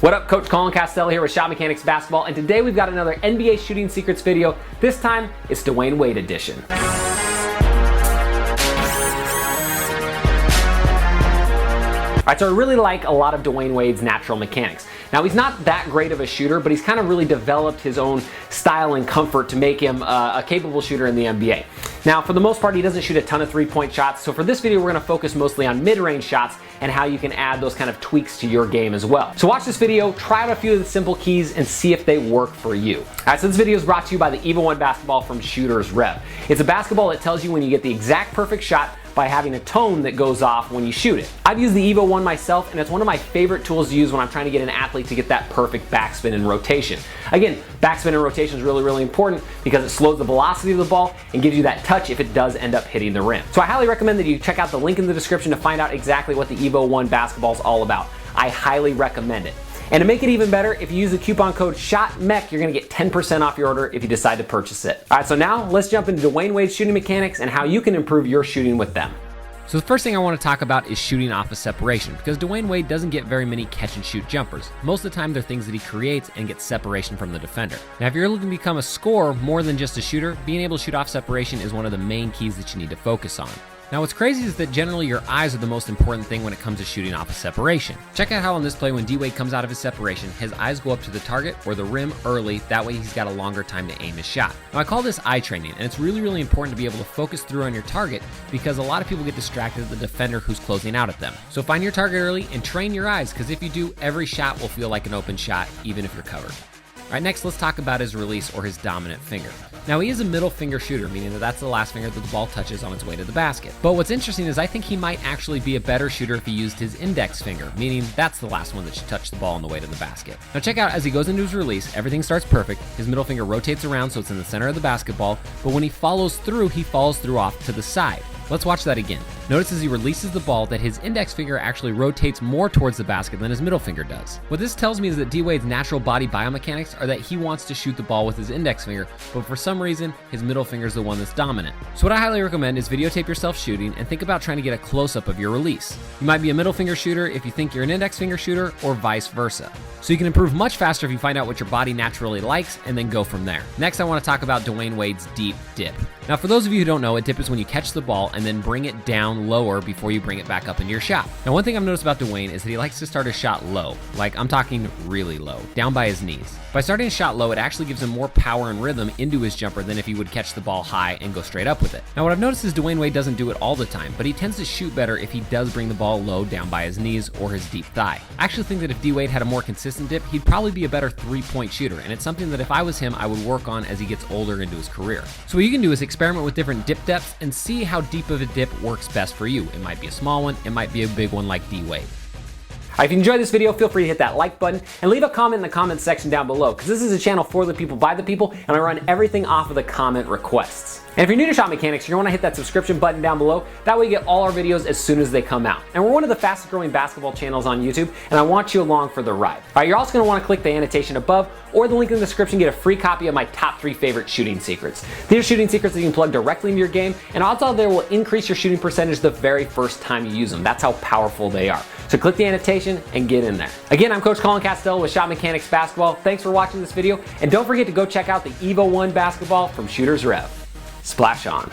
What up, Coach Colin Castell here with Shot Mechanics Basketball, and today we've got another NBA Shooting Secrets video. This time, it's Dwyane Wade edition. Alright, so I really like a lot of Dwyane Wade's natural mechanics. Now, he's not that great of a shooter, but he's kind of really developed his own style and comfort to make him a capable shooter in the NBA. Now, for the most part, he doesn't shoot a ton of three-point shots, so for this video, we're going to focus mostly on mid-range shots and how you can add those kind of tweaks to your game as well. So watch this video, try out a few of the simple keys, and see if they work for you. Alright, so this video is brought to you by the EVO 1 basketball from Shooter's Rev. It's a basketball that tells you when you get the exact perfect shot by having a tone that goes off when you shoot it. I've used the EVO 1 myself, and it's one of my favorite tools to use when I'm trying to get an athlete to get that perfect backspin and rotation. Again, backspin and rotation is really important because it slows the velocity of the ball and gives you that touch if it does end up hitting the rim. So I highly recommend that you check out the link in the description to find out exactly what the EVO 1 basketball is all about. I highly recommend it. And to make it even better, if you use the coupon code SHOTMECH, you're gonna get 10% off your order if you decide to purchase it. All right, so now let's jump into Dwyane Wade's shooting mechanics and how you can improve your shooting with them. So the first thing I want to talk about is shooting off of separation, because Dwyane Wade doesn't get very many catch and shoot jumpers. Most of the time they're things that he creates and gets separation from the defender. Now, if you're looking to become a scorer more than just a shooter, being able to shoot off separation is one of the main keys that you need to focus on. Now, what's crazy is that generally your eyes are the most important thing when it comes to shooting off of separation. Check out how on this play when D-Wade comes out of his separation, his eyes go up to the target or the rim early, that way he's got a longer time to aim his shot. Now, I call this eye training, and it's really important to be able to focus through on your target because a lot of people get distracted at the defender who's closing out at them. So find your target early and train your eyes, because if you do, every shot will feel like an open shot, even if you're covered. All right, next let's talk about his release or his dominant finger. Now, he is a middle finger shooter, meaning that that's the last finger that the ball touches on its way to the basket. But what's interesting is I think he might actually be a better shooter if he used his index finger, meaning that's the last one that should touch the ball on the way to the basket. Now check out, as he goes into his release, everything starts perfect. His middle finger rotates around so it's in the center of the basketball, but when he follows through off to the side. Let's watch that again. Notice as he releases the ball that his index finger actually rotates more towards the basket than his middle finger does. What this tells me is that D-Wade's natural body biomechanics are that he wants to shoot the ball with his index finger, but for some reason, his middle finger is the one that's dominant. So what I highly recommend is videotape yourself shooting and think about trying to get a close-up of your release. You might be a middle finger shooter if you think you're an index finger shooter, or vice versa. So you can improve much faster if you find out what your body naturally likes and then go from there. Next, I want to talk about Dwyane Wade's deep dip. Now, for those of you who don't know, a dip is when you catch the ball and then bring it down lower before you bring it back up into your shot. Now, one thing I've noticed about Dwyane is that he likes to start his shot low. Like, I'm talking really low, down by his knees. By starting his shot low, it actually gives him more power and rhythm into his jumper than if he would catch the ball high and go straight up with it. Now, what I've noticed is Dwyane Wade doesn't do it all the time, but he tends to shoot better if he does bring the ball low down by his knees or his deep thigh. I actually think that if D-Wade had a more consistent dip, he'd probably be a better three-point shooter, and it's something that if I was him, I would work on as he gets older into his career. So what you can do is experiment with different dip depths and see how deep of a dip works best for you. It might be a small one, it might be a big one like D-Wade. If you enjoyed this video, feel free to hit that like button and leave a comment in the comments section down below, because this is a channel for the people, by the people, and I run everything off of the comment requests. And if you're new to Shot Mechanics, you're going to hit that subscription button down below. That way you get all our videos as soon as they come out. And we're one of the fastest growing basketball channels on YouTube, and I want you along for the ride. All right, you're also going to want to click the annotation above or the link in the description to get a free copy of my top 3 favorite shooting secrets. These are shooting secrets that you can plug directly into your game, and odds are they will increase your shooting percentage the very first time you use them. That's how powerful they are. So click the annotation and get in there. Again, I'm Coach Colin Castell with Shot Mechanics Basketball. Thanks for watching this video, and don't forget to go check out the EVO 1 basketball from Shooter's Rev. Splash on.